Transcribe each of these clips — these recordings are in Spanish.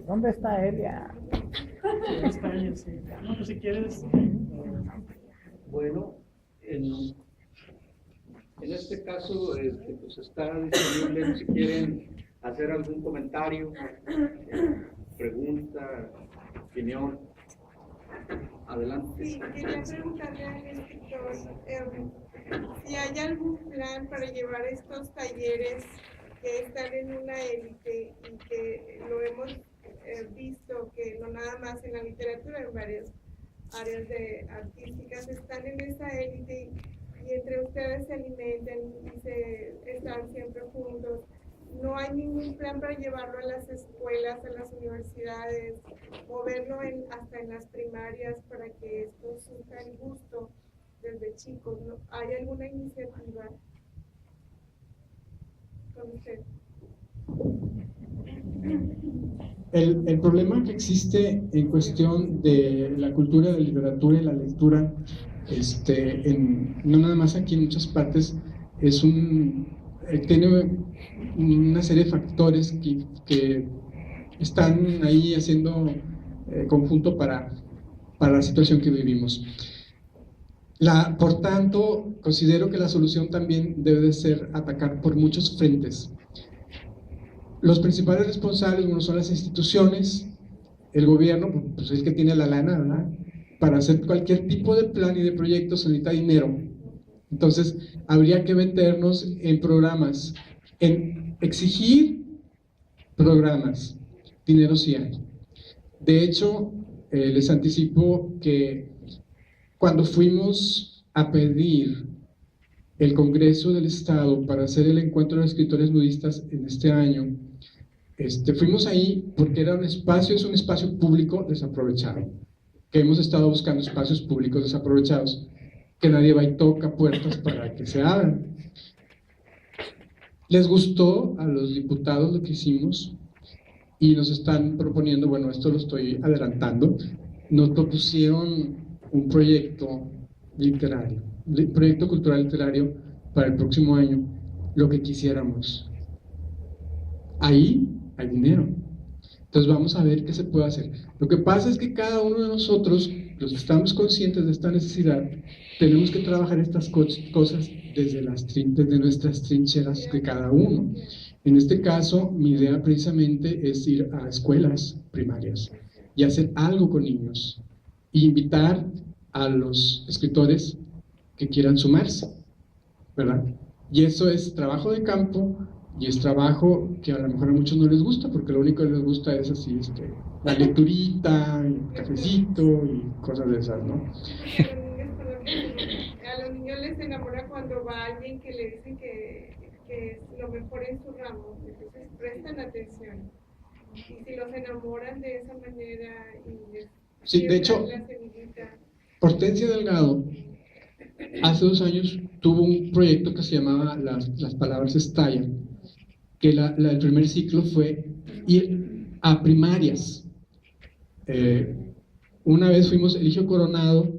¿Dónde está Elia? Está ella, sí. No, pues si quieres. Bueno, en este caso pues está disponible si quieren hacer algún comentario, pregunta, opinión. Adelante. Sí, quería preguntarle al escritor si hay algún plan para llevar estos talleres que están en una élite y que lo hemos visto que no nada más en la literatura, en varias áreas artísticas están en esa élite y entre ustedes se alimentan y están siempre juntos. No hay ningún plan para llevarlo a las escuelas, a las universidades, moverlo hasta en las primarias para que esto surja el gusto desde chicos, ¿no? ¿Hay alguna iniciativa con usted? El problema que existe en cuestión de la cultura, de la literatura y la lectura, no nada más aquí, en muchas partes, tiene una serie de factores que están ahí haciendo conjunto para la situación que vivimos. Por tanto, considero que la solución también debe de ser atacar por muchos frentes. Los principales responsables, bueno, son las instituciones, el gobierno, pues es el que tiene la lana, ¿verdad? Para hacer cualquier tipo de plan y de proyecto se necesita dinero. Entonces, habría que meternos en programas, en exigir programas. Dinero sí hay. De hecho, les anticipo que cuando fuimos a pedir el Congreso del Estado para hacer el encuentro de escritores nudistas en este año, fuimos ahí porque era es un espacio público desaprovechado, que hemos estado buscando espacios públicos desaprovechados, que nadie va y toca puertas para que se abran. Les gustó a los diputados lo que hicimos y nos están proponiendo, bueno, esto lo estoy adelantando, nos propusieron un proyecto literario, proyecto cultural literario para el próximo año, lo que quisiéramos. Ahí hay dinero. Entonces vamos a ver qué se puede hacer. Lo que pasa es que cada uno de nosotros, los que estamos conscientes de esta necesidad, tenemos que trabajar estas cosas desde nuestras trincheras de cada uno. En este caso, mi idea precisamente es ir a escuelas primarias y hacer algo con niños e invitar a los escritores que quieran sumarse, ¿verdad? Y eso es trabajo de campo y es trabajo que a lo mejor a muchos no les gusta, porque lo único que les gusta es así, la lecturita, el cafecito y cosas de esas, ¿no? A los niños les enamora cuando va alguien que le dice que es lo mejor en su ramo, entonces prestan atención. Y si los enamoran de esa manera y les sí, de hecho, la semillita. Hortensia Delgado hace 2 años tuvo un proyecto que se llamaba Las Palabras Estallan, que el primer ciclo fue ir a primarias. Una vez fuimos Eligio Coronado,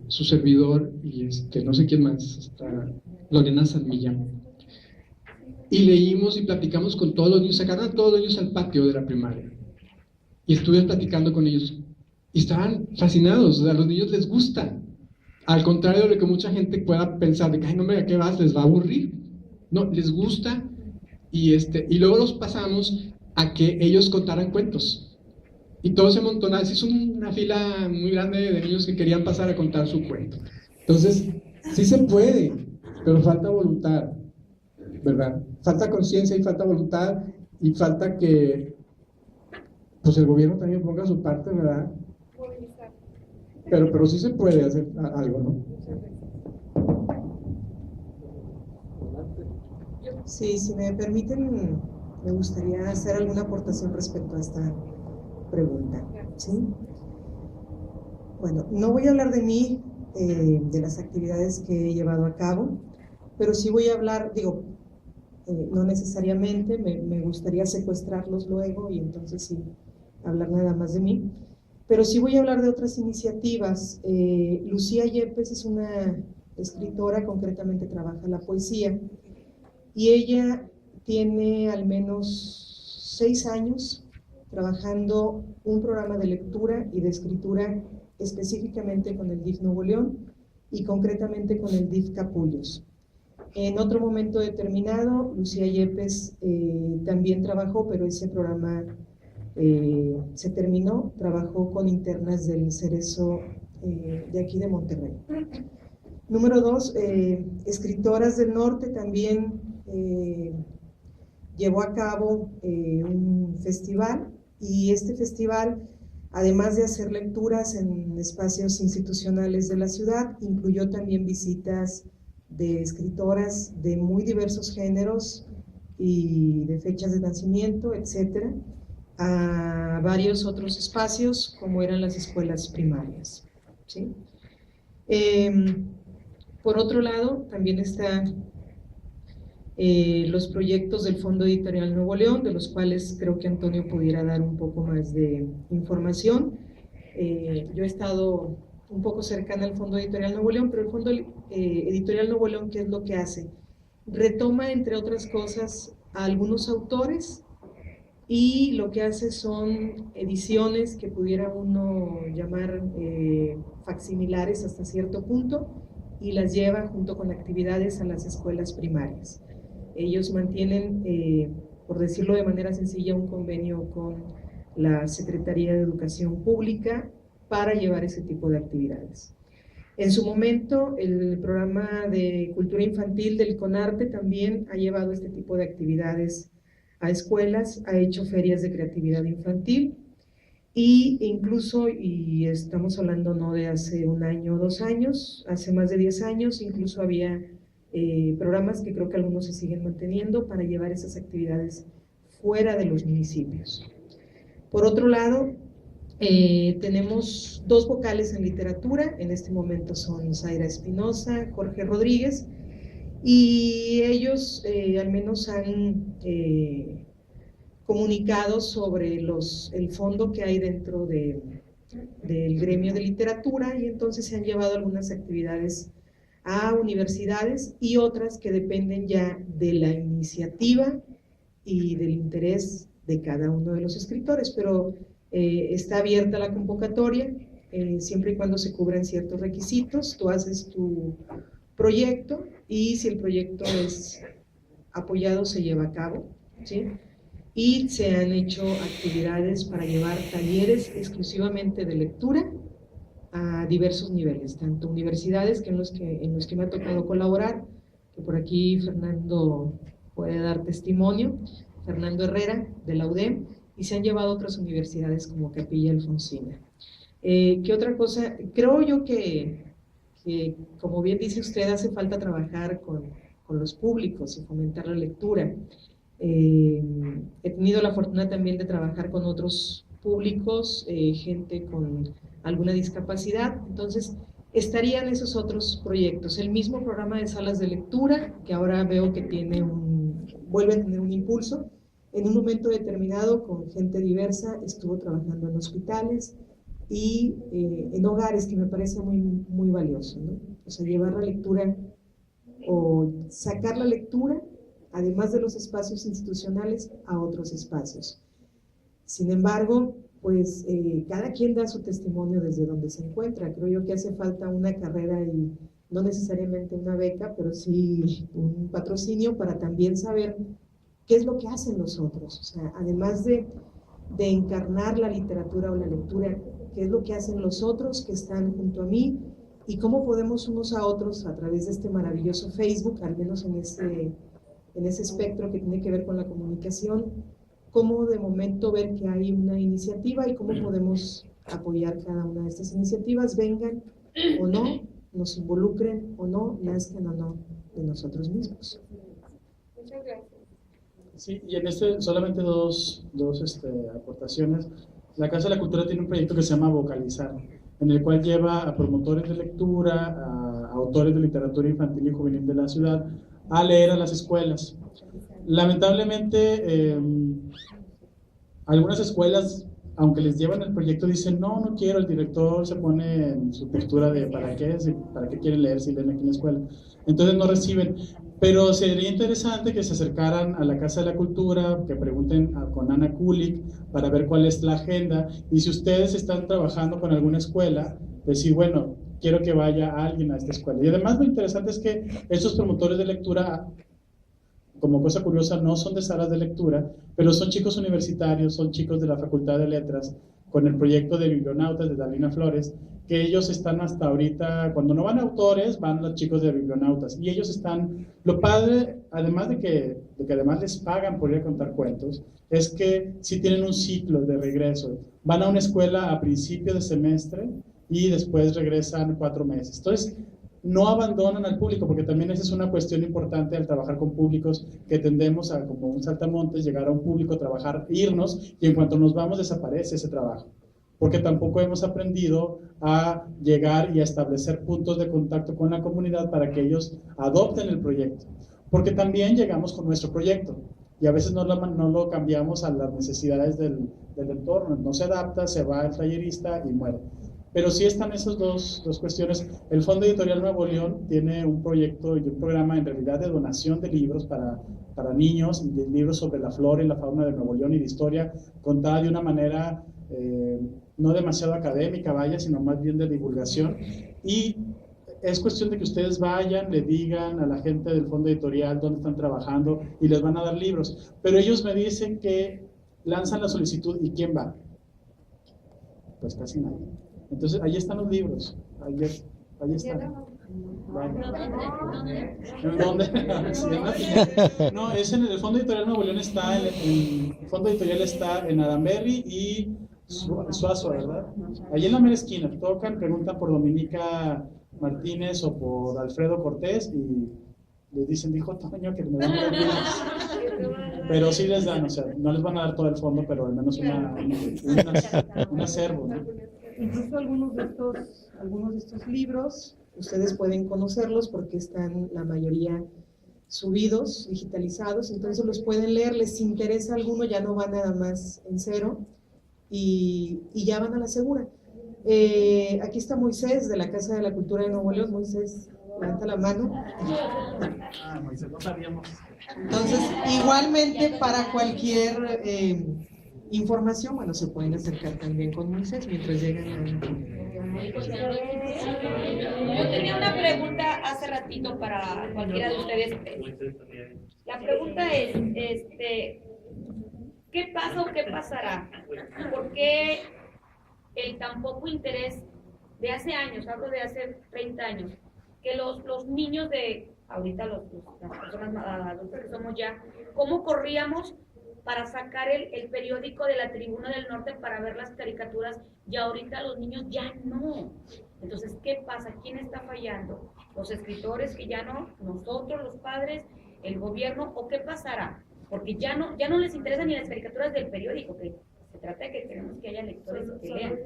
su servidor y no sé quién más, hasta Lorena San Millán, y leímos y platicamos con todos los niños, sacaron a todos los niños al patio de la primaria y estuvimos platicando con ellos y estaban fascinados. A los niños les gusta, al contrario de lo que mucha gente pueda pensar de que, ay, no, ¿a qué vas? ¿Les va a aburrir? No, les gusta. Y luego los pasamos a que ellos contaran cuentos y todos se amontonaron. Se hizo una fila muy grande de niños que querían pasar a contar su cuento. Entonces, sí se puede, pero falta voluntad, ¿verdad? Falta conciencia y falta voluntad y falta que pues el gobierno también ponga su parte, ¿verdad? Pero sí se puede hacer algo, ¿no? Sí, si me permiten, me gustaría hacer alguna aportación respecto a esta pregunta, ¿sí? Bueno, no voy a hablar de mí, de las actividades que he llevado a cabo, pero sí voy a hablar, no necesariamente, me gustaría secuestrarlos luego y entonces sí, hablar nada más de mí, pero sí voy a hablar de otras iniciativas. Lucía Yepes es una escritora, concretamente trabaja la poesía, y ella tiene al menos 6 años trabajando un programa de lectura y de escritura específicamente con el DIF Nuevo León y concretamente con el DIF Capullos. En otro momento determinado, Lucía Yepes también trabajó, pero ese programa se terminó, trabajó con internas del Cerezo de aquí de Monterrey. Número 2, Escritoras del Norte también llevó a cabo un festival, y este festival, además de hacer lecturas en espacios institucionales de la ciudad, incluyó también visitas de escritoras de muy diversos géneros y de fechas de nacimiento, etcétera, a varios otros espacios como eran las escuelas primarias, ¿sí? Por otro lado, también están los proyectos del Fondo Editorial Nuevo León, de los cuales creo que Antonio pudiera dar un poco más de información. Yo he estado un poco cercana al Fondo Editorial Nuevo León, pero el Fondo Editorial Nuevo León, ¿qué es lo que hace? Retoma, entre otras cosas, a algunos autores, y lo que hace son ediciones que pudiera uno llamar facsimilares hasta cierto punto, y las lleva junto con actividades a las escuelas primarias. Ellos mantienen, por decirlo de manera sencilla, un convenio con la Secretaría de Educación Pública para llevar ese tipo de actividades. En su momento, el programa de cultura infantil del CONARTE también ha llevado este tipo de actividades a escuelas, ha hecho ferias de creatividad infantil, y incluso, y estamos hablando no de hace 1 año o 2 años, hace más de 10 años, incluso había programas que creo que algunos se siguen manteniendo para llevar esas actividades fuera de los municipios. Por otro lado, tenemos 2 vocales en literatura, en este momento son Zaira Espinosa, Jorge Rodríguez, y ellos al menos han comunicado sobre el fondo que hay dentro del gremio de literatura, y entonces se han llevado algunas actividades a universidades y otras que dependen ya de la iniciativa y del interés de cada uno de los escritores, pero está abierta la convocatoria, siempre y cuando se cubran ciertos requisitos. Tú haces tu proyecto y si el proyecto es apoyado se lleva a cabo, ¿sí? Y se han hecho actividades para llevar talleres exclusivamente de lectura a diversos niveles, tanto universidades, que en los que me ha tocado colaborar, que por aquí Fernando puede dar testimonio, Fernando Herrera de la UDEM, y se han llevado a otras universidades como Capilla Alfonsina. ¿Qué otra cosa? Creo yo que, como bien dice usted, hace falta trabajar con los públicos y fomentar la lectura. He tenido la fortuna también de trabajar con otros públicos, gente con alguna discapacidad, entonces estarían esos otros proyectos. El mismo programa de salas de lectura, que ahora veo que vuelve a tener un impulso. En un momento determinado, con gente diversa, estuvo trabajando en hospitales y en hogares, que me parece muy, muy valioso, ¿no? O sea, llevar la lectura o sacar la lectura, además de los espacios institucionales, a otros espacios. Sin embargo, pues cada quien da su testimonio desde donde se encuentra. Creo yo que hace falta una carrera y no necesariamente una beca, pero sí un patrocinio para también saber qué es lo que hacen los otros. O sea, además de encarnar la literatura o la lectura, qué es lo que hacen los otros que están junto a mí y cómo podemos unos a otros a través de este maravilloso Facebook, al menos en ese espectro que tiene que ver con la comunicación, cómo de momento ver que hay una iniciativa y cómo podemos apoyar cada una de estas iniciativas, vengan o no, nos involucren o no, nazcan o no de nosotros mismos. Muchas gracias. Sí, y en solamente dos aportaciones. La Casa de la Cultura tiene un proyecto que se llama Vocalizar, en el cual lleva a promotores de lectura, a autores de literatura infantil y juvenil de la ciudad, a leer a las escuelas. Lamentablemente, algunas escuelas, aunque les llevan el proyecto, dicen, no quiero, el director se pone en su postura de ¿para qué quieren leer si leen aquí en la escuela? Entonces no reciben. Pero sería interesante que se acercaran a la Casa de la Cultura, que pregunten con Ana Kulik para ver cuál es la agenda, y si ustedes están trabajando con alguna escuela, decir, bueno, quiero que vaya alguien a esta escuela. Y además lo interesante es que estos promotores de lectura, como cosa curiosa, no son de salas de lectura, pero son chicos universitarios, son chicos de la Facultad de Letras, con el proyecto de Biblionautas de Dalina Flores, que ellos están hasta ahorita, cuando no van autores, van los chicos de Biblionautas, y ellos están, lo padre, además de que además les pagan por ir a contar cuentos, es que sí tienen un ciclo de regreso, van a una escuela a principio de semestre, y después regresan 4 meses, entonces no abandonan al público, porque también esa es una cuestión importante al trabajar con públicos, que tendemos a, como un saltamontes, llegar a un público, trabajar, irnos, y en cuanto nos vamos desaparece ese trabajo, porque tampoco hemos aprendido a llegar y a establecer puntos de contacto con la comunidad para que ellos adopten el proyecto, porque también llegamos con nuestro proyecto, y a veces no lo cambiamos a las necesidades del entorno, no se adapta, se va el tallerista y muere. Pero sí están esas dos cuestiones. El Fondo Editorial Nuevo León tiene un proyecto y un programa en realidad de donación de libros para niños, y de libros sobre la flora y la fauna de Nuevo León y de historia, contada de una manera no demasiado académica, vaya, sino más bien de divulgación. Y es cuestión de que ustedes vayan, le digan a la gente del Fondo Editorial dónde están trabajando y les van a dar libros. Pero ellos me dicen que lanzan la solicitud, ¿y quién va? Pues casi nadie. Entonces, ahí están los libros, ahí están. ¿Dónde? No, es en el Fondo Editorial Nuevo León, está, el Fondo Editorial está en Adamberry y Suazo, ¿verdad? Allí en la mera esquina, tocan, preguntan por Dominica Martínez o por Alfredo Cortés y les dicen, dijo Toño que me dan libros. Pero sí les dan, o sea, no les van a dar todo el fondo, pero al menos un acervo, ¿no? Incluso algunos de estos libros, ustedes pueden conocerlos porque están la mayoría subidos, digitalizados, entonces los pueden leer, les interesa alguno, ya no van nada más en cero y ya van a la segura. Aquí está Moisés de la Casa de la Cultura de Nuevo León. Moisés, levanta la mano. Moisés, no sabíamos. Entonces, igualmente para cualquier información, bueno, se pueden acercar también con Moisés mientras llegan a... Yo tenía una pregunta hace ratito para cualquiera de ustedes. La pregunta es, ¿qué pasa o qué pasará? ¿Por qué el tan poco interés de hace años, hablo de hace 30 años, que los niños de ahorita, las personas adultas que somos ya, cómo corríamos para sacar el periódico de la Tribuna del Norte para ver las caricaturas, y ahorita los niños ya no? Entonces, ¿qué pasa? ¿Quién está fallando? ¿Los escritores que ya no? ¿Nosotros, los padres? ¿El gobierno? ¿O qué pasará? Porque ya no les interesan ni las caricaturas del periódico, que se trata de que tenemos que haya lectores que lean.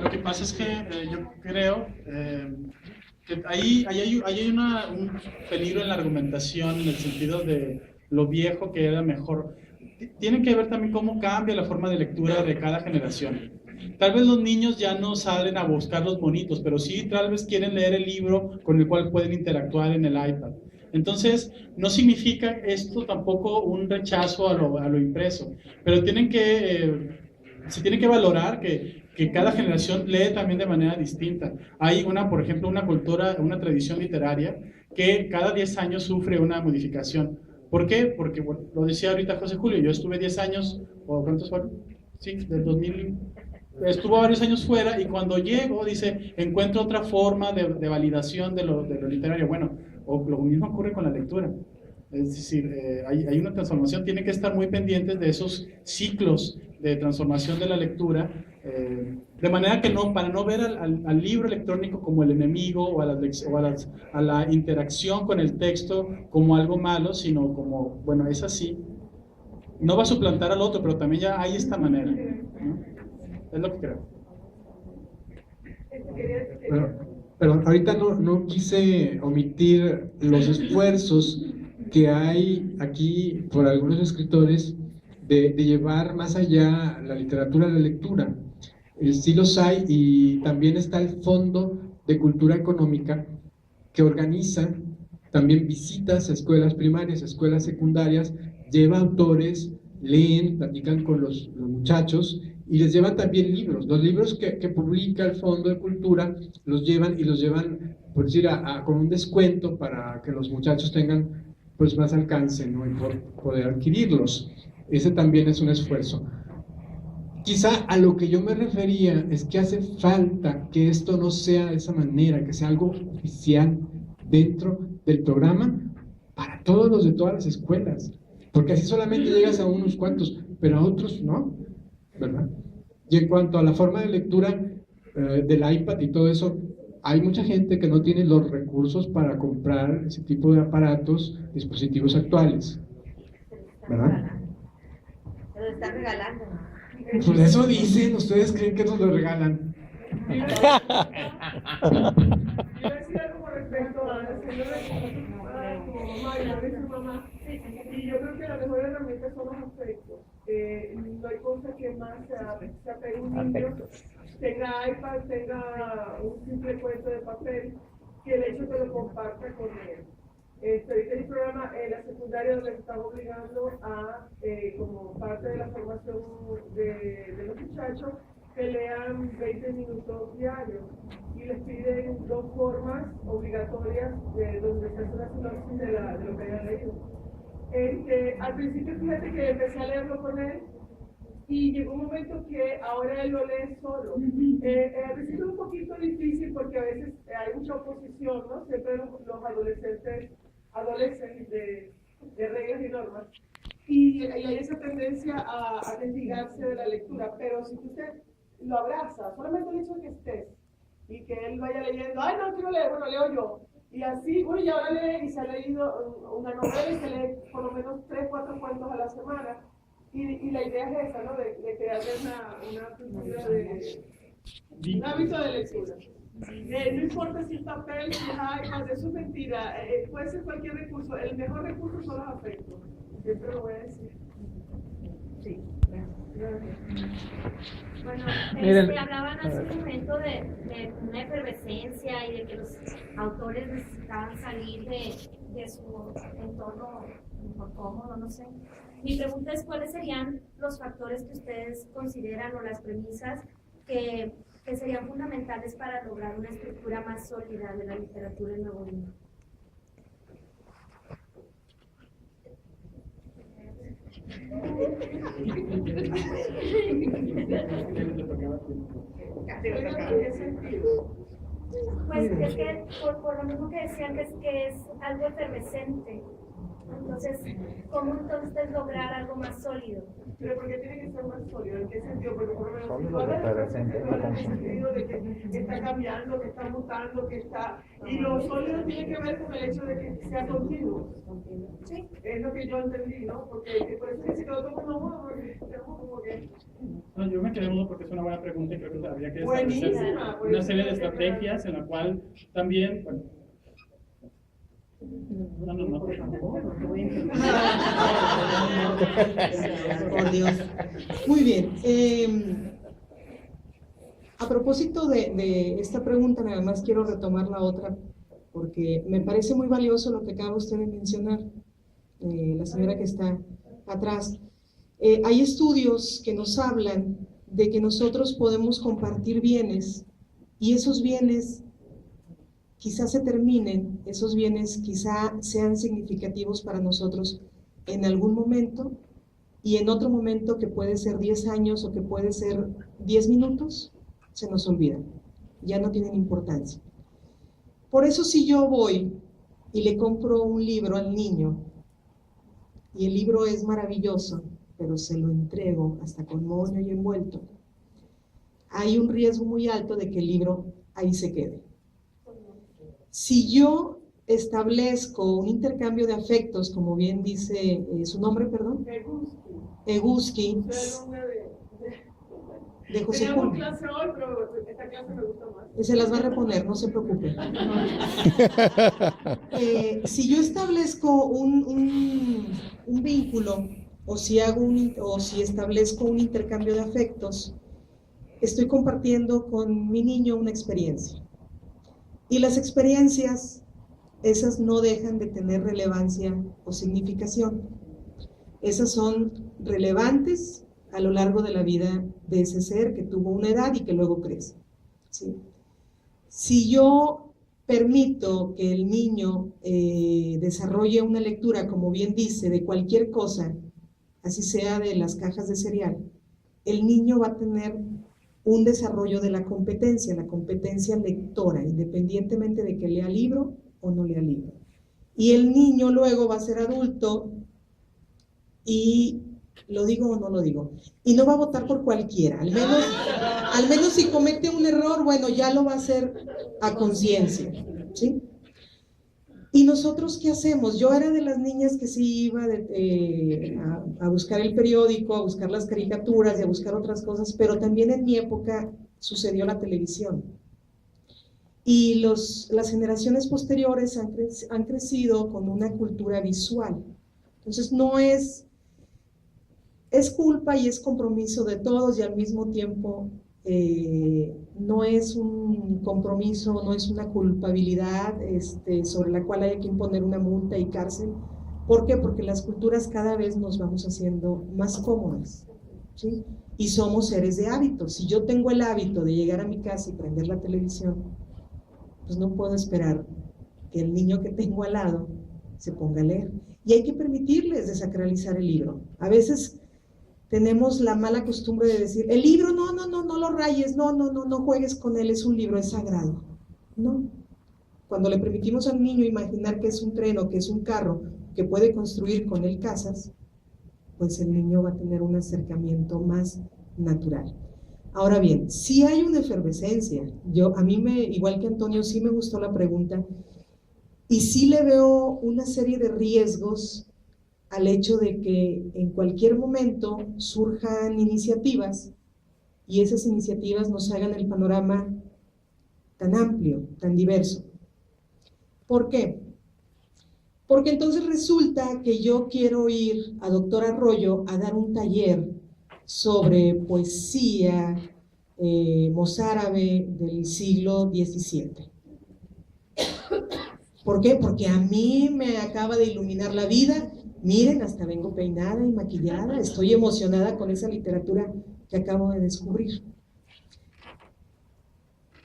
Lo que pasa es que yo creo que ahí hay un peligro en la argumentación, en el sentido de lo viejo que era mejor. Tiene que ver también cómo cambia la forma de lectura de cada generación. Tal vez los niños ya no salen a buscar los monitos, pero sí tal vez quieren leer el libro con el cual pueden interactuar en el iPad. Entonces, no significa esto tampoco un rechazo a lo impreso, pero se tiene que valorar que cada generación lee también de manera distinta. Hay por ejemplo, una cultura, una tradición literaria que cada 10 años sufre una modificación. ¿Por qué? Porque, bueno, lo decía ahorita José Julio, yo estuve 10 años, ¿o cuántos fueron? Sí, del 2000, estuvo varios años fuera, y cuando llego, dice, encuentro otra forma de validación de lo literario. Bueno, o lo mismo ocurre con la lectura. Es decir, hay una transformación, tienen que estar muy pendientes de esos ciclos de transformación de la lectura, de manera que para no ver al libro electrónico como el enemigo o a la interacción con el texto como algo malo, sino como, bueno, es así. No va a suplantar al otro, pero también ya hay esta manera, ¿no? Es lo que creo. Pero ahorita no quise omitir los esfuerzos que hay aquí por algunos escritores de llevar más allá la literatura a la lectura. Sí los hay, y también está el Fondo de Cultura Económica, que organiza también visitas a escuelas primarias, a escuelas secundarias, lleva autores, leen, platican con los muchachos y les llevan también libros. Los libros que publica el Fondo de Cultura los llevan por decir, con un descuento para que los muchachos tengan pues más alcance, ¿no? Y poder adquirirlos. Ese también es un esfuerzo. Quizá a lo que yo me refería es que hace falta que esto no sea de esa manera, que sea algo oficial dentro del programa para todos los de todas las escuelas, porque así solamente llegas a unos cuantos, pero a otros no, ¿verdad? Y en cuanto a la forma de lectura del iPad y todo eso, hay mucha gente que no tiene los recursos para comprar ese tipo de aparatos, dispositivos actuales, ¿verdad? Se lo están regalando. Pues eso dicen, ¿ustedes creen que nos lo regalan? Yo decía como respecto a la señora como mamá y la de su mamá, y yo creo que la mejor herramienta son los afectos. No hay cosa que más se apegue a un niño, tenga iPad, tenga un simple cuento de papel, que el hecho que lo comparta con él. Ahorita hay un programa en la secundaria donde se están obligando a, como parte de la formación de los muchachos, que lean 20 minutos diarios y les piden 2 formas obligatorias donde se hace una sinopsis de lo que hayan leído. Al principio, fíjate que empecé a leerlo con él y llegó un momento que ahora él lo lee solo. Al principio es un poquito difícil porque a veces hay mucha oposición, ¿no? Siempre los adolescentes adolecen de reglas y normas. Y hay esa tendencia a desligarse de la lectura, pero si usted lo abraza, solamente el hecho de que estés y que él vaya leyendo, ay no quiero leer, bueno leo yo, y así, bueno, y ahora lee y se ha leído una novela y se lee por lo menos 3, 4 cuentos a la semana, y la idea es esa, ¿no? De crearle una cultura un hábito de lectura. No importa si es papel, si es iPad, eso es mentira, puede ser cualquier recurso, el mejor recurso son los afectos, siempre lo voy a decir. Sí, gracias. Bueno, hablaban hace un momento de una efervescencia y de que los autores necesitaban salir de su entorno cómodo, no sé. Mi pregunta es, ¿cuáles serían los factores que ustedes consideran o las premisas que serían fundamentales para lograr una estructura más sólida de la literatura en Nuevo León? Pues es que por lo mismo que decían que es algo efervescente. Entonces, ¿cómo entonces lograr algo más sólido? Pero ¿por qué tiene que ser más sólido? ¿En qué sentido? Porque por lo menos en el sentido de que está cambiando, que está mutando, que está... Y lo sólido tiene que ver con el hecho de que sea continuo. Sí. Es lo que yo entendí, ¿no? Porque por eso es que se quedó como mudo, porque estamos como que... No, yo me quedé mudo porque es una buena pregunta y creo que habría que Buenísima, establecer una serie de estrategias en la cual también, bueno, no, por favor. Por Dios. Muy bien. A propósito de esta pregunta, nada más quiero retomar la otra, porque me parece muy valioso lo que acaba usted de mencionar, la señora que está atrás. Hay estudios que nos hablan de que nosotros podemos compartir bienes y esos bienes quizás se terminen, esos bienes quizá sean significativos para nosotros en algún momento y en otro momento que puede ser 10 años o que puede ser 10 minutos, se nos olvidan, ya no tienen importancia. Por eso si yo voy y le compro un libro al niño y el libro es maravilloso, pero se lo entrego hasta con moño y envuelto, hay un riesgo muy alto de que el libro ahí se quede. Si yo establezco un intercambio de afectos, como bien dice su nombre, perdón, Egusqui, de José Teníamos Julio. clase hoy, pero esta clase me gusta más. Se las va a reponer, no se preocupe. Si yo establezco un vínculo o si establezco un intercambio de afectos, estoy compartiendo con mi niño una experiencia. Y las experiencias esas no dejan de tener relevancia o significación. Esas son relevantes a lo largo de la vida de ese ser que tuvo una edad y que luego crece, ¿sí? Si yo permito que el niño desarrolle una lectura, como bien dice, de cualquier cosa, así sea de las cajas de cereal, el niño va a tener un desarrollo de la competencia lectora, independientemente de que lea libro o no lea libro. Y el niño luego va a ser adulto y, ¿lo digo o no lo digo? Y no va a votar por cualquiera, al menos si comete un error, bueno, ya lo va a hacer a conciencia, ¿sí? ¿Y nosotros qué hacemos? Yo era de las niñas que sí iba a buscar el periódico, a buscar las caricaturas y a buscar otras cosas, pero también en mi época sucedió la televisión. Y las generaciones posteriores han crecido con una cultura visual. Entonces no es culpa y es compromiso de todos, y al mismo tiempo no es un compromiso, no es una culpabilidad sobre la cual haya que imponer una multa y cárcel. ¿Por qué? Porque las culturas cada vez nos vamos haciendo más cómodas, ¿sí? Y somos seres de hábitos. Si yo tengo el hábito de llegar a mi casa y prender la televisión, pues no puedo esperar que el niño que tengo al lado se ponga a leer. Y hay que permitirles desacralizar el libro. A veces tenemos la mala costumbre de decir, el libro, no lo rayes, no juegues con él, es un libro, es sagrado. No. Cuando le permitimos al niño imaginar que es un tren o que es un carro, que puede construir con él casas, pues el niño va a tener un acercamiento más natural. Ahora bien, si hay una efervescencia, igual que Antonio, sí me gustó la pregunta, y sí le veo una serie de riesgos al hecho de que en cualquier momento surjan iniciativas y esas iniciativas nos hagan el panorama tan amplio, tan diverso. ¿Por qué? Porque entonces resulta que yo quiero ir a Doctor Arroyo a dar un taller sobre poesía mozárabe del siglo XVII. ¿Por qué? Porque a mí me acaba de iluminar la vida. Miren, hasta vengo peinada y maquillada, estoy emocionada con esa literatura que acabo de descubrir.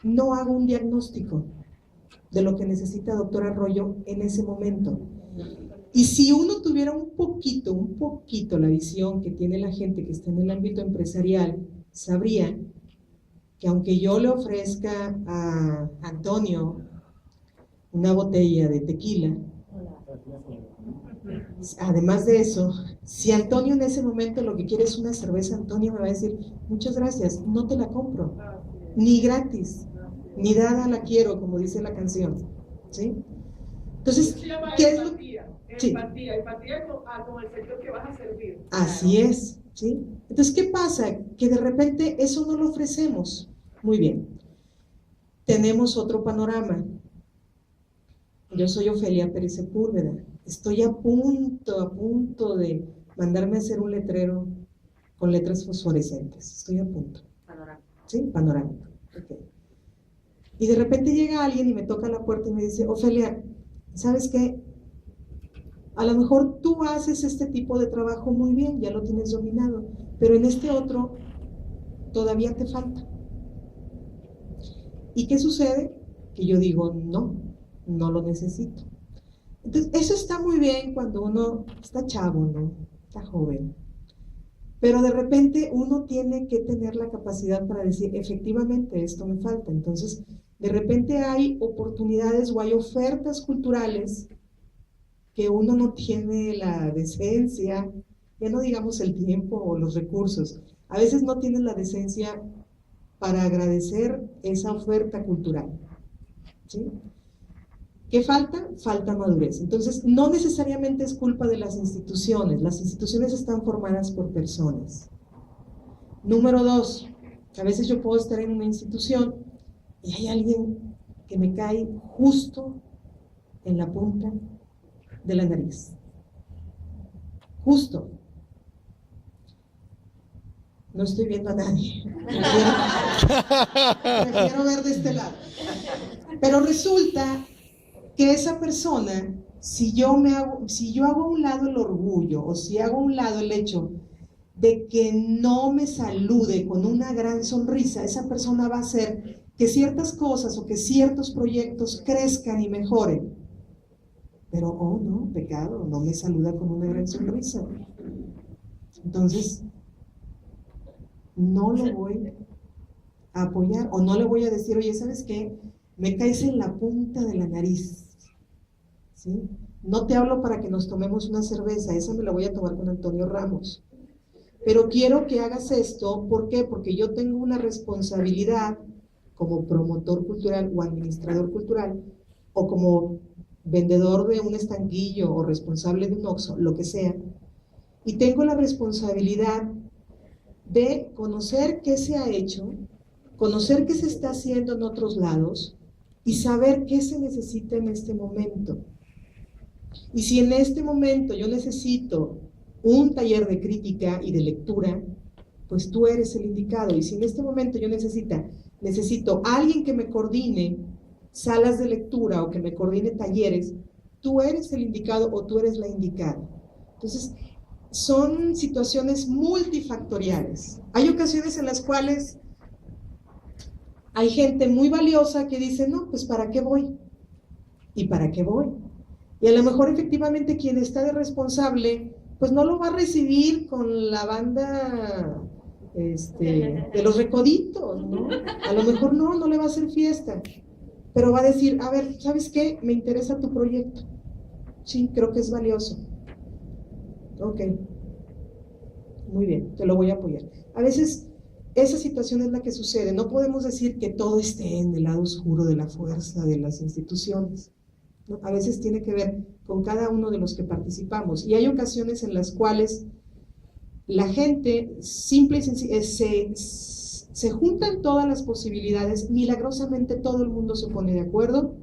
No hago un diagnóstico de lo que necesita Doctor Arroyo en ese momento. Y si uno tuviera un poquito la visión que tiene la gente que está en el ámbito empresarial, sabría que aunque yo le ofrezca a Antonio una botella de tequila, además de eso, si Antonio en ese momento lo que quiere es una cerveza, Antonio me va a decir, muchas gracias, no te la compro, ni gratis, ni dada la quiero, como dice la canción, ¿sí? Entonces, ¿qué es lo que...? Empatía con el sector que vas a servir. Así es, ¿sí? Entonces, ¿qué pasa? Que de repente eso no lo ofrecemos. Muy bien. Tenemos otro panorama. Yo soy Ofelia Pérez Sepúlveda. Estoy a punto de mandarme a hacer un letrero con letras fosforescentes. Estoy a punto. Panorámico. ¿Sí? Panorámico. Okay. Y de repente llega alguien y me toca la puerta y me dice, Ofelia, ¿sabes qué? A lo mejor tú haces este tipo de trabajo muy bien, ya lo tienes dominado, pero en este otro todavía te falta. ¿Y qué sucede? Que yo digo, no lo necesito. Entonces, eso está muy bien cuando uno está chavo, ¿no? Está joven. Pero de repente uno tiene que tener la capacidad para decir, efectivamente, esto me falta. Entonces, de repente hay oportunidades o hay ofertas culturales que uno no tiene la decencia, ya no digamos el tiempo o los recursos, a veces no tienes la decencia para agradecer esa oferta cultural, ¿sí? ¿Qué falta? Falta madurez. Entonces, no necesariamente es culpa de las instituciones están formadas por personas. Número 2, a veces yo puedo estar en una institución y hay alguien que me cae justo en la punta de la nariz. Justo. No estoy viendo a nadie. Prefiero ver de este lado. Pero resulta que esa persona, si yo hago a un lado el orgullo, o si hago a un lado el hecho de que no me salude con una gran sonrisa, esa persona va a hacer que ciertas cosas o que ciertos proyectos crezcan y mejoren. Pero, oh no, pecado, no me saluda con una gran sonrisa. Entonces, no lo voy a apoyar, o no le voy a decir, oye, ¿sabes qué? Me caes en la punta de la nariz, ¿sí? No te hablo para que nos tomemos una cerveza, esa me la voy a tomar con Antonio Ramos. Pero quiero que hagas esto, ¿por qué? Porque yo tengo una responsabilidad como promotor cultural o administrador cultural, o como vendedor de un estanquillo o responsable de un Oxxo, lo que sea, y tengo la responsabilidad de conocer qué se ha hecho, conocer qué se está haciendo en otros lados y saber qué se necesita en este momento. Y si en este momento yo necesito un taller de crítica y de lectura, pues tú eres el indicado. Y si en este momento yo necesito alguien que me coordine salas de lectura o que me coordine talleres, tú eres el indicado o tú eres la indicada. Entonces, son situaciones multifactoriales. Hay ocasiones en las cuales hay gente muy valiosa que dice, no, pues ¿para qué voy? ¿Y para qué voy? Y a lo mejor efectivamente quien está de responsable, pues no lo va a recibir con la banda de los recoditos, ¿no? A lo mejor no le va a hacer fiesta, pero va a decir, a ver, ¿sabes qué? Me interesa tu proyecto. Sí, creo que es valioso. Ok, muy bien, te lo voy a apoyar. A veces esa situación es la que sucede. No podemos decir que todo esté en el lado oscuro de la fuerza de las instituciones, ¿no? A veces tiene que ver con cada uno de los que participamos. Y hay ocasiones en las cuales la gente simple y sencillamente se juntan todas las posibilidades, milagrosamente todo el mundo se pone de acuerdo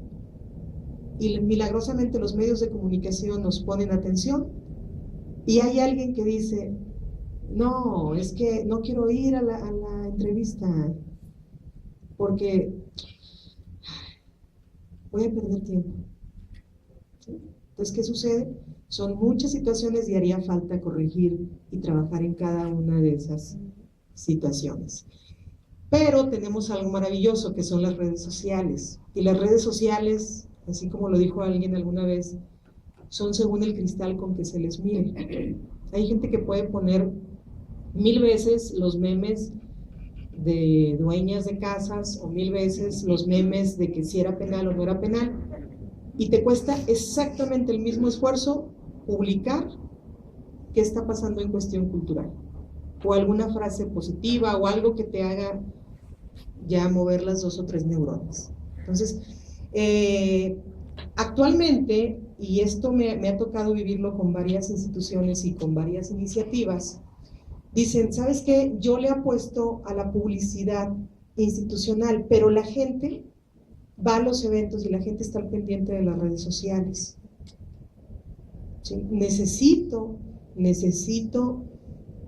y milagrosamente los medios de comunicación nos ponen atención y hay alguien que dice, no, es que no quiero ir a la entrevista porque voy a perder tiempo. ¿Sí? Entonces, ¿qué sucede? Son muchas situaciones y haría falta corregir y trabajar en cada una de esas situaciones. Pero tenemos algo maravilloso que son las redes sociales. Y las redes sociales, así como lo dijo alguien alguna vez, son según el cristal con que se les mire. Hay gente que puede poner 1000 veces los memes de dueñas de casas o 1000 veces los memes de que si era penal o no era penal, y te cuesta exactamente el mismo esfuerzo publicar qué está pasando en cuestión cultural, o alguna frase positiva, o algo que te haga ya mover las 2 o 3 neuronas. Entonces, actualmente, y esto me ha tocado vivirlo con varias instituciones y con varias iniciativas, dicen, ¿sabes qué? Yo le apuesto a la publicidad institucional, pero la gente va a los eventos y la gente está al pendiente de las redes sociales. ¿Sí? Necesito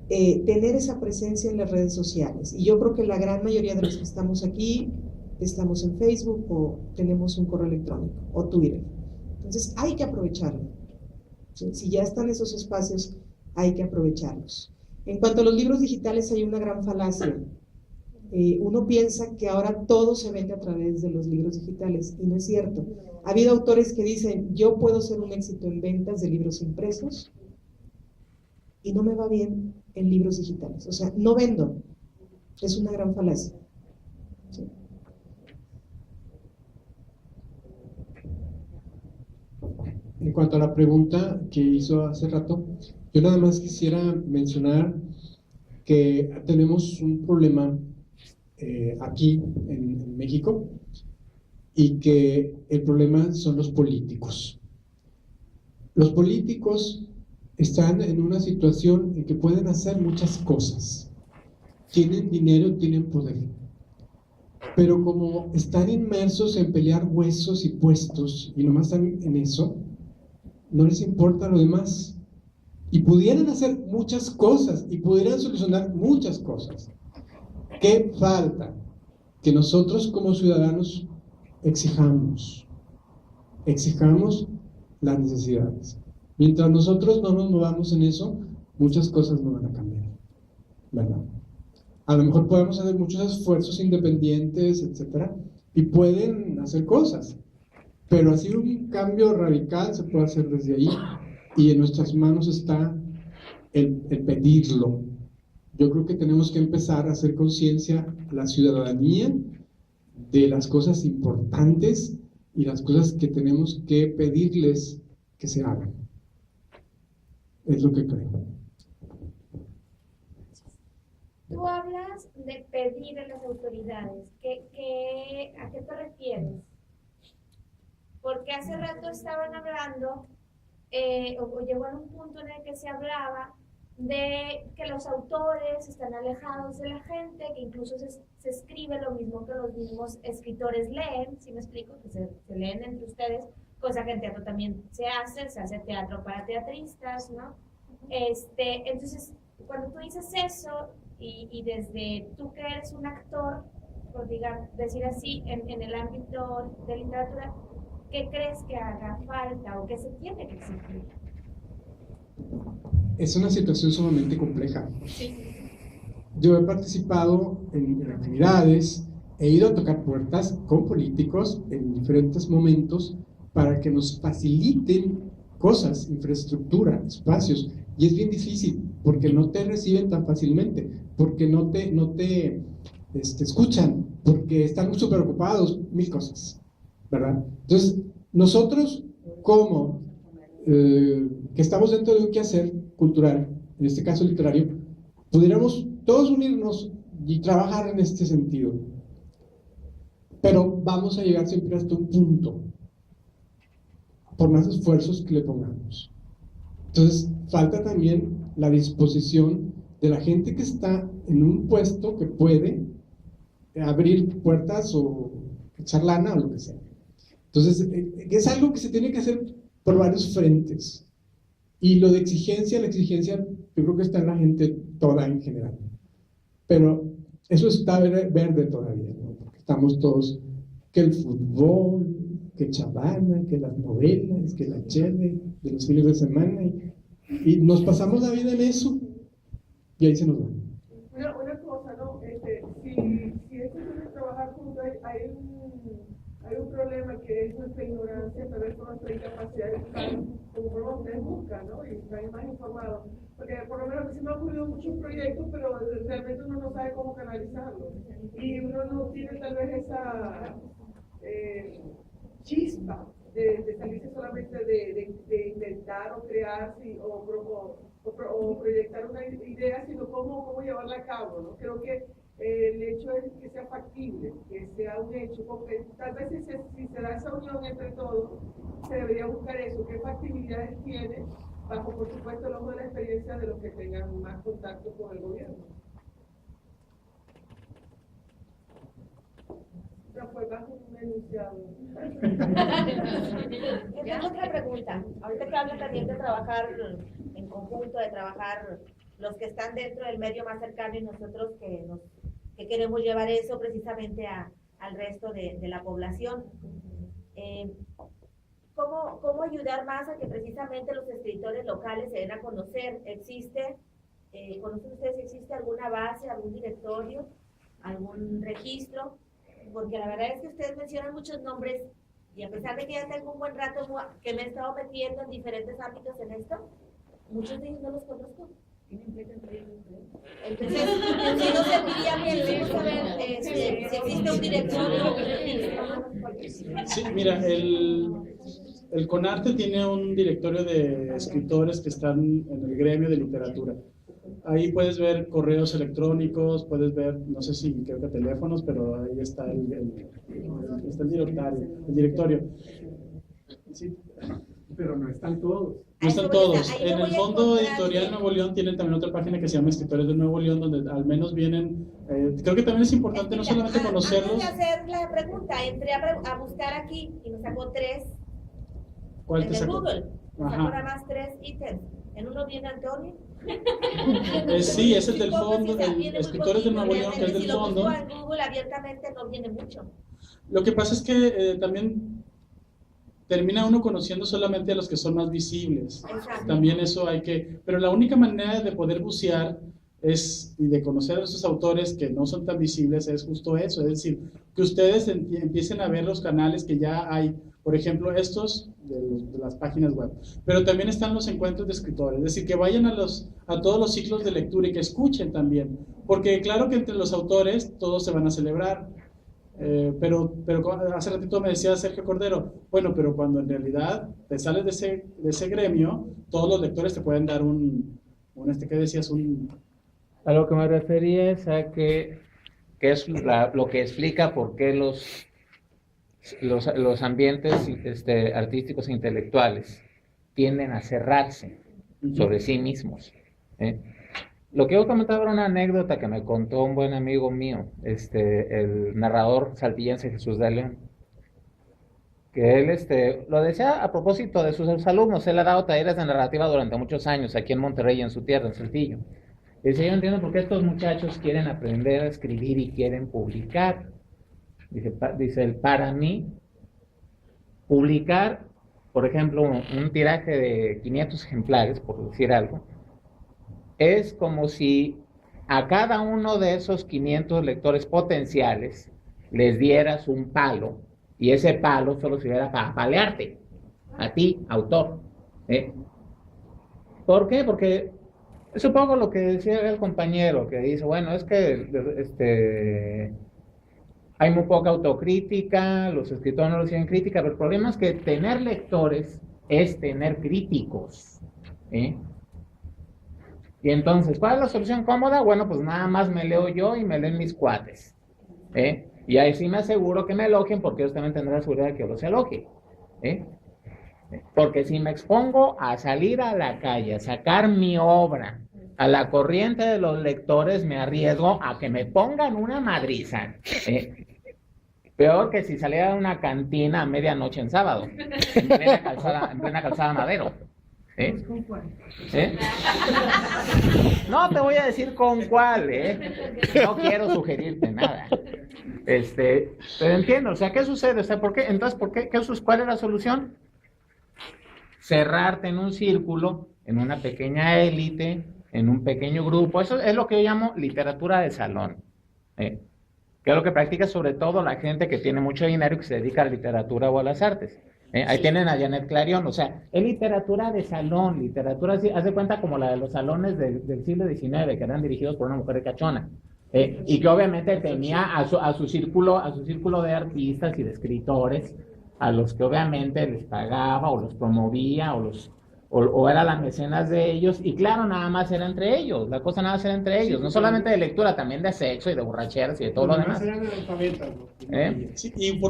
tener esa presencia en las redes sociales. Y yo creo que la gran mayoría de los que estamos aquí estamos en Facebook o tenemos un correo electrónico o Twitter. Entonces hay que aprovecharlo. ¿Sí? Si ya están esos espacios, hay que aprovecharlos. En cuanto a los libros digitales, hay una gran falacia. Uno piensa que ahora todo se vende a través de los libros digitales, y no es cierto. Ha habido autores que dicen, yo puedo ser un éxito en ventas de libros impresos y no me va bien en libros digitales. O sea, no vendo. Es una gran falacia. ¿Sí? En cuanto a la pregunta que hizo hace rato, yo nada más quisiera mencionar que tenemos un problema aquí en México, y que el problema son los políticos. Los políticos están en una situación en que pueden hacer muchas cosas. Tienen dinero, tienen poder. Pero como están inmersos en pelear huesos y puestos, y nomás están en eso, no les importa lo demás. Y pudieran hacer muchas cosas, y pudieran solucionar muchas cosas. ¿Qué falta? Que nosotros como ciudadanos exijamos. exijamos las necesidades. Mientras nosotros no nos movamos en eso, muchas cosas no van a cambiar, ¿verdad? A lo mejor podemos hacer muchos esfuerzos independientes, etcétera, y pueden hacer cosas, pero así un cambio radical se puede hacer desde ahí, y en nuestras manos está el pedirlo. Yo creo que tenemos que empezar a hacer conciencia, la ciudadanía, de las cosas importantes y las cosas que tenemos que pedirles que se hagan. Es lo que creo. Tú hablas de pedir a las autoridades. ¿A qué te refieres? Porque hace rato estaban hablando, o llegó a un punto en el que se hablaba de que los autores están alejados de la gente, que incluso se escribe lo mismo que los mismos escritores leen, ¿sí me explico? Que se leen entre ustedes, cosa que en teatro también se hace teatro para teatristas, ¿no? Entonces, cuando tú dices eso, y desde tú que eres un actor, por decir así, en el ámbito de literatura, ¿qué crees que haga falta o qué se tiene que exigir? Es una situación sumamente compleja. Yo he participado en actividades, he ido a tocar puertas con políticos en diferentes momentos para que nos faciliten cosas, infraestructura, espacios, y es bien difícil porque no te reciben tan fácilmente, porque no te escuchan, porque están súper ocupados, mil cosas, ¿verdad? Entonces, nosotros como que estamos dentro de un quehacer cultural, en este caso literario, pudiéramos todos unirnos y trabajar en este sentido, pero vamos a llegar siempre hasta un punto, por más esfuerzos que le pongamos. Entonces, falta también la disposición de la gente que está en un puesto que puede abrir puertas o echar lana o lo que sea. Entonces, es algo que se tiene que hacer por varios frentes. Y lo de exigencia, la exigencia, yo creo que está en la gente toda en general. Pero eso está verde todavía, ¿no? Porque estamos todos, que el fútbol, que Chavana, que las novelas, que la chele, de los fines de semana, y nos pasamos la vida en eso, y ahí se nos va. Una cosa, ¿no? Si esto es de trabajar juntos, hay un problema que es nuestra ignorancia, tal vez por nuestra incapacidad de buscar como ustedes buscan, ¿no? Y están más informados. Porque por lo menos a mí se me han ocurrido muchos proyectos, pero realmente uno no sabe cómo canalizarlos. Y uno no tiene tal vez esa chispa de salirse solamente de inventar o crear o proyectar una idea, sino cómo llevarla a cabo, ¿no? Creo que el hecho es que sea factible, que sea un hecho, porque tal vez si se da esa unión entre todos, se debería buscar eso, qué factibilidades tiene, bajo por supuesto el ojo de la experiencia de los que tengan más contacto con el gobierno. No fue bajo un enunciado. Yo tengo otra pregunta. Ahorita que hablan también de trabajar en conjunto, de trabajar los que están dentro del medio más cercano y nosotros que queremos llevar eso precisamente al resto de la población. ¿Cómo ayudar más a que precisamente los escritores locales se den a conocer? ¿Conocen ustedes si existe alguna base, algún directorio, algún registro? Porque la verdad es que ustedes mencionan muchos nombres y a pesar de que ya tengo un buen rato que me he estado metiendo en diferentes ámbitos en esto, muchos de ellos no los conozco. Entonces, sí nos serviría bien saber si existe un directorio. Sí, mira, el CONARTE tiene un directorio de escritores que están en el gremio de literatura. Ahí puedes ver correos electrónicos, puedes ver, no sé si creo que teléfonos, pero ahí está el directorio. Sí. Pero no están todos. No están todos. En el Fondo Editorial Nuevo León tienen también otra página que se llama Escritores de Nuevo León, donde al menos vienen, creo que también es importante no solamente conocerlos. Antes de hacer la pregunta, entré a buscar aquí y me sacó 3 ¿Cuál en te el sacó? Google. Me Ajá. sacó nada más 3 ítems. En uno viene Antonio. Sí, es el del fondo, Viene el muy Escritores de poquito, Nuevo León, que es realmente, del si lo fondo. busco en Google abiertamente no viene mucho. Lo que pasa es que también termina uno conociendo solamente a los que son más visibles. Exacto. También eso hay que... Pero la única manera de poder bucear y de conocer a esos autores que no son tan visibles es justo eso, es decir, que ustedes empiecen a ver los canales que ya hay, por ejemplo, estos de las páginas web, pero también están los encuentros de escritores, es decir, que vayan a todos los ciclos de lectura y que escuchen también, porque claro que entre los autores todos se van a celebrar, pero hace ratito me decía Sergio Cordero, bueno, pero cuando en realidad te sales de ese gremio, todos los lectores te pueden dar ¿qué decías? A lo que me refería es a que es lo que explica por qué los ambientes artísticos e intelectuales tienden a cerrarse sobre sí mismos. Lo que yo comentaba era una anécdota que me contó un buen amigo mío, el narrador saltillense Jesús de León, que él lo decía a propósito de sus alumnos. Él ha dado talleres de narrativa durante muchos años aquí en Monterrey, en su tierra, en Saltillo. Dice, yo entiendo por qué estos muchachos quieren aprender a escribir y quieren publicar. Dice él, para mí, publicar, por ejemplo, un tiraje de 500 ejemplares, por decir algo, es como si a cada uno de esos 500 lectores potenciales les dieras un palo, y ese palo solo sirviera para apalearte, a ti, autor. ¿Por qué? Porque es un poco lo que decía el compañero, que dice, bueno, es que hay muy poca autocrítica, los escritores no reciben crítica, pero el problema es que tener lectores es tener críticos. Y entonces, ¿cuál es la solución cómoda? Bueno, pues nada más me leo yo y me leen mis cuates. Y ahí sí me aseguro que me elogien, porque ellos también tendrán la seguridad de que yo los elogie. Porque si me expongo a salir a la calle, a sacar mi obra a la corriente de los lectores, me arriesgo a que me pongan una madriza. Peor que si saliera de una cantina a medianoche en sábado, en plena calzada Madero. No te voy a decir con cuál, no quiero sugerirte nada. Pero entiendo, o sea, ¿qué sucede? O sea, ¿por qué? Entonces, ¿cuál es la solución? Cerrarte en un círculo, en una pequeña élite, en un pequeño grupo. Eso es lo que yo llamo literatura de salón, que es lo que practica sobre todo la gente que tiene mucho dinero y que se dedica a la literatura o a las artes. Ahí tienen a Janet Clarion, o sea, es literatura de salón, literatura, haz de cuenta como la de los salones del siglo XIX, que eran dirigidos por una mujer cachona, y que obviamente tenía a su círculo de artistas y de escritores, a los que obviamente les pagaba o los promovía o era las mecenas de ellos, y claro, nada más era entre ellos, la cosa nada más era entre ellos, no solamente de lectura, también de sexo y de borracheras y de todo lo demás. Sí, y